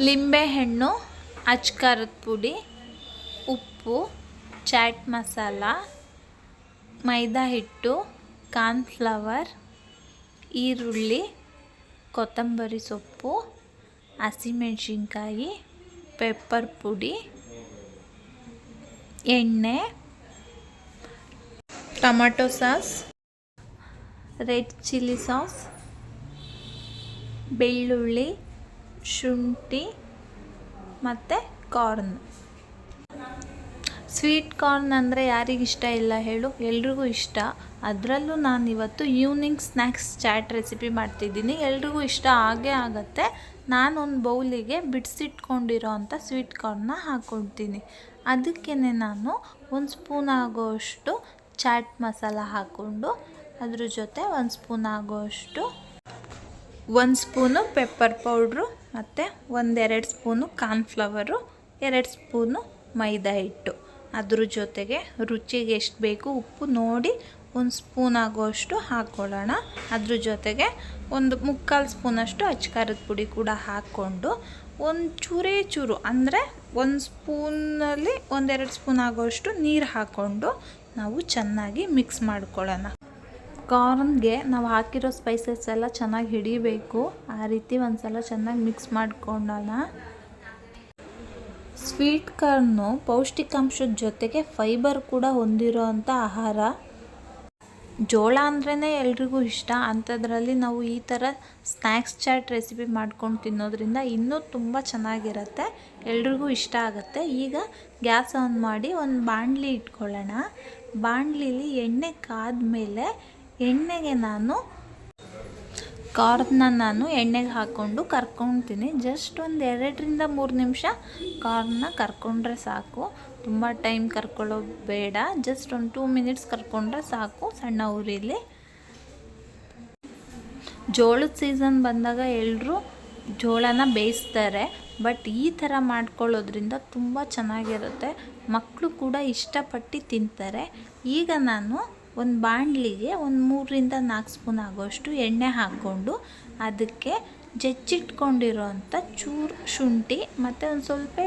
ಲಿಂಬೆಹಣ್ಣು, ಅಚ್ಕಾರದ ಪುಡಿ, ಉಪ್ಪು, ಚಾಟ್ ಮಸಾಲ, ಮೈದಾ ಹಿಟ್ಟು, ಕಾರ್ನ್ಫ್ಲವರ್, ಈರುಳ್ಳಿ, ಕೊತ್ತಂಬರಿ ಸೊಪ್ಪು, ಹಸಿಮೆಣಸಿನ್ಕಾಯಿ, ಪೆಪ್ಪರ್ ಪುಡಿ, ಎಣ್ಣೆ, tomato sauce, red chilli sauce, ಬೆಳ್ಳುಳ್ಳಿ, ಶುಂಠಿ ಮತ್ತು ಕಾರ್ನ್. ಸ್ವೀಟ್ ಕಾರ್ನ್ ಅಂದರೆ ಯಾರಿಗಿಷ್ಟ ಇಲ್ಲ ಹೇಳು? ಎಲ್ರಿಗೂ ಇಷ್ಟ. ಅದರಲ್ಲೂ ನಾನಿವತ್ತು ಈವ್ನಿಂಗ್ ಸ್ನ್ಯಾಕ್ಸ್ ಚಾಟ್ ರೆಸಿಪಿ ಮಾಡ್ತಿದ್ದೀನಿ. ಎಲ್ರಿಗೂ ಇಷ್ಟ ಆಗೇ ಆಗುತ್ತೆ. ನಾನೊಂದು ಬೌಲಿಗೆ ಬಿಡಿಸಿಟ್ಕೊಂಡಿರೋ ಅಂಥ ಸ್ವೀಟ್ ಕಾರ್ನ್ನ ಹಾಕ್ಕೊಳ್ತೀನಿ. ಅದಕ್ಕೇ ನಾನು 1 ಸ್ಪೂನ್ ಆಗೋಷ್ಟು ಚಾಟ್ ಮಸಾಲ ಹಾಕ್ಕೊಂಡು, ಅದ್ರ ಜೊತೆ 1 ಸ್ಪೂನ್ ಆಗೋಷ್ಟು 1 ಸ್ಪೂನು ಪೆಪ್ಪರ್ ಪೌಡ್ರು ಮತ್ತು 1-2 ಸ್ಪೂನು ಕಾರ್ನ್ಫ್ಲವರು, 2 ಸ್ಪೂನು ಮೈದಾ ಹಿಟ್ಟು. ಅದ್ರ ಜೊತೆಗೆ ರುಚಿಗೆ ಎಷ್ಟು ಬೇಕು ಉಪ್ಪು ನೋಡಿ 1 ಸ್ಪೂನ್ ಆಗೋಷ್ಟು ಹಾಕ್ಕೊಳ್ಳೋಣ. ಅದ್ರ ಜೊತೆಗೆ 1/4 ಸ್ಪೂನಷ್ಟು ಅಚ್ಕಾರದ ಪುಡಿ ಕೂಡ ಹಾಕ್ಕೊಂಡು ಚೂರು ಅಂದರೆ 1 ಸ್ಪೂನಲ್ಲಿ 1-2 ಸ್ಪೂನ್ ಆಗೋಷ್ಟು ನೀರು ಹಾಕ್ಕೊಂಡು ನಾವು ಚೆನ್ನಾಗಿ ಮಿಕ್ಸ್ ಮಾಡ್ಕೊಳ್ಳೋಣ. ಕಾರ್ನ್ಗೆ ನಾವು ಹಾಕಿರೋ ಸ್ಪೈಸಸ್ ಎಲ್ಲ ಚೆನ್ನಾಗಿ ಹಿಡಿಬೇಕು. ಆ ರೀತಿ ಒಂದು ಸಲ ಚೆನ್ನಾಗಿ ಮಿಕ್ಸ್ ಮಾಡ್ಕೊಳ್ಳೋಣ. ಸ್ವೀಟ್ ಕಾರ್ನು ಪೌಷ್ಟಿಕಾಂಶದ ಜೊತೆಗೆ ಫೈಬರ್ ಕೂಡ ಹೊಂದಿರೋ ಅಂಥ ಆಹಾರ. ಜೋಳ ಅಂದ್ರೇ ಎಲ್ರಿಗೂ ಇಷ್ಟ. ಅಂಥದ್ರಲ್ಲಿ ನಾವು ಈ ಥರ ಸ್ನ್ಯಾಕ್ಸ್ ಚಾಟ್ ರೆಸಿಪಿ ಮಾಡ್ಕೊಂಡು ತಿನ್ನೋದ್ರಿಂದ ಇನ್ನೂ ತುಂಬ ಚೆನ್ನಾಗಿರುತ್ತೆ, ಎಲ್ರಿಗೂ ಇಷ್ಟ ಆಗುತ್ತೆ. ಈಗ ಗ್ಯಾಸ್ ಆನ್ ಮಾಡಿ ಒಂದು ಬಾಣಲಿ ಇಟ್ಕೊಳ್ಳೋಣ. ಬಾಣಲಿಲಿ ಎಣ್ಣೆ ಕಾದ್ಮೇಲೆ ಎಣ್ಣೆಗೆ ಕಾರ್ನ್ನ ಎಣ್ಣೆಗೆ ಹಾಕ್ಕೊಂಡು ಕರ್ಕೊಳ್ತೀನಿ. ಜಸ್ಟ್ 2-3 ನಿಮಿಷ ಕಾರ್ನ್ನ ಕರ್ಕೊಂಡ್ರೆ ಸಾಕು. ತುಂಬ ಟೈಮ್ ಕರ್ಕೊಳ್ಳೋದು ಬೇಡ. ಜಸ್ಟ್ 2 ಮಿನಿಟ್ಸ್ ಕರ್ಕೊಂಡ್ರೆ ಸಾಕು ಸಣ್ಣ ಉರಿಲಿ. ಜೋಳದ ಸೀಸನ್ ಬಂದಾಗ ಎಲ್ಲರೂ ಜೋಳನ ಬೇಯಿಸ್ತಾರೆ. ಬಟ್ ಈ ಥರ ಮಾಡ್ಕೊಳ್ಳೋದ್ರಿಂದ ತುಂಬ ಚೆನ್ನಾಗಿರುತ್ತೆ. ಮಕ್ಕಳು ಕೂಡ ಇಷ್ಟಪಟ್ಟು ತಿಂತಾರೆ. ಈಗ ನಾನು ಒಂದು ಬಾಣಲಿಗೆ 3-4 ಸ್ಪೂನ್ ಆಗೋಷ್ಟು ಎಣ್ಣೆ ಹಾಕ್ಕೊಂಡು ಅದಕ್ಕೆ ಜಜ್ಜಿಟ್ಕೊಂಡಿರೋಂಥ ಚೂರು ಶುಂಠಿ ಮತ್ತು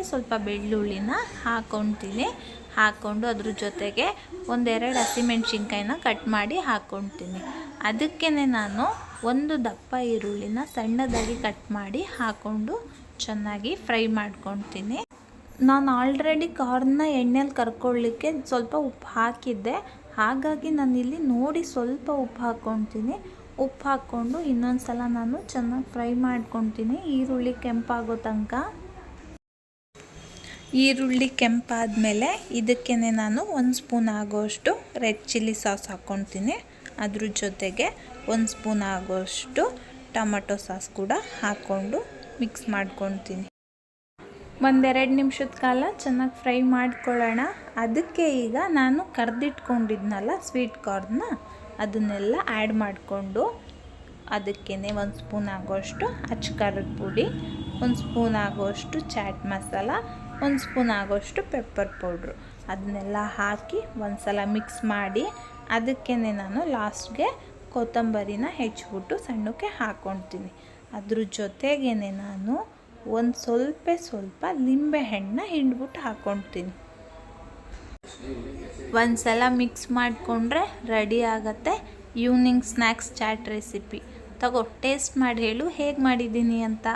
ಸ್ವಲ್ಪ ಬೆಳ್ಳುಳ್ಳಿನ ಹಾಕ್ಕೊಳ್ತೀನಿ. ಹಾಕ್ಕೊಂಡು ಅದ್ರ ಜೊತೆಗೆ 1-2 ಹಸಿಮೆಣ್ಸಿನ್ಕಾಯಿನ ಕಟ್ ಮಾಡಿ ಹಾಕ್ಕೊಳ್ತೀನಿ. ಅದಕ್ಕೇ ನಾನು 1 ದಪ್ಪ ಈರುಳ್ಳಿನ ಸಣ್ಣದಾಗಿ ಕಟ್ ಮಾಡಿ ಹಾಕ್ಕೊಂಡು ಚೆನ್ನಾಗಿ ಫ್ರೈ ಮಾಡ್ಕೊಳ್ತೀನಿ. ನಾನು ಆಲ್ರೆಡಿ ಕಾರ್ನ್ನ ಎಣ್ಣೆಲಿ ಕರ್ಕೊಳ್ಳಿಕ್ಕೆ ಸ್ವಲ್ಪ ಉಪ್ಪು ಹಾಕಿದ್ದೆ. ಹಾಗಾಗಿ ನಾನಿಲ್ಲಿ ನೋಡಿ ಸ್ವಲ್ಪ ಉಪ್ಪು ಹಾಕ್ಕೊಳ್ತೀನಿ. ಉಪ್ಪು ಹಾಕ್ಕೊಂಡು ಇನ್ನೊಂದು ಸಲ ನಾನು ಚೆನ್ನಾಗಿ ಫ್ರೈ ಮಾಡ್ಕೊಳ್ತೀನಿ ಈರುಳ್ಳಿ ಕೆಂಪಾಗೋ ತನಕ. ಈರುಳ್ಳಿ ಕೆಂಪಾದಮೇಲೆ ಇದಕ್ಕೇ ನಾನು 1 ಸ್ಪೂನ್ ಆಗೋಷ್ಟು ರೆಡ್ ಚಿಲ್ಲಿ ಸಾಸ್ ಹಾಕ್ಕೊಳ್ತೀನಿ. ಅದ್ರ ಜೊತೆಗೆ 1 ಸ್ಪೂನ್ ಆಗೋಷ್ಟು ಟೊಮೆಟೊ ಸಾಸ್ ಕೂಡ ಹಾಕ್ಕೊಂಡು ಮಿಕ್ಸ್ ಮಾಡ್ಕೊಳ್ತೀನಿ. 1-2 ನಿಮಿಷದ ಕಾಲ ಚೆನ್ನಾಗಿ ಫ್ರೈ ಮಾಡ್ಕೊಳ್ಳೋಣ. ಅದಕ್ಕೆ ಈಗ ನಾನು ಕರೆದಿಟ್ಕೊಂಡಿದ್ನಲ್ಲ ಸ್ವೀಟ್ ಕಾರ್ನ್ನ ಅದನ್ನೆಲ್ಲ ಆ್ಯಡ್ ಮಾಡಿಕೊಂಡು ಅದಕ್ಕೇ 1 ಸ್ಪೂನ್ ಆಗೋಷ್ಟು ಅಚ್ಕಾರದ ಪುಡಿ, 1 ಸ್ಪೂನ್ ಆಗೋಷ್ಟು ಚಾಟ್ ಮಸಾಲ, 1 ಸ್ಪೂನ್ ಆಗೋಷ್ಟು ಪೆಪ್ಪರ್ ಪೌಡ್ರು ಅದನ್ನೆಲ್ಲ ಹಾಕಿ ಒಂದು ಸಲ ಮಿಕ್ಸ್ ಮಾಡಿ ಅದಕ್ಕೇ ನಾನು ಲಾಸ್ಟ್ಗೆ ಕೊತ್ತಂಬರಿನ ಹೆಚ್ಚಿಬಿಟ್ಟು ಸಣ್ಣಕ್ಕೆ ಹಾಕ್ಕೊಳ್ತೀನಿ. ಅದ್ರ ಜೊತೆಗೇ ನಾನು ಸ್ವಲ್ಪ ಲಿಂಬೆಹಣ್ಣನ್ನ ಹಿಂಡ್ಬಿಟ್ಟು ಹಾಕ್ಕೊಳ್ತೀನಿ. ಒಂದು ಸಲ ಮಿಕ್ಸ್ ಮಾಡಿಕೊಂಡ್ರೆ ರೆಡಿ ಆಗುತ್ತೆ evening snacks chaat recipe. Taste ಮಾಡಿ ಹೇಳು ಹೇಗೆ ಮಾಡಿದ್ದೀನಿ ಅಂತ.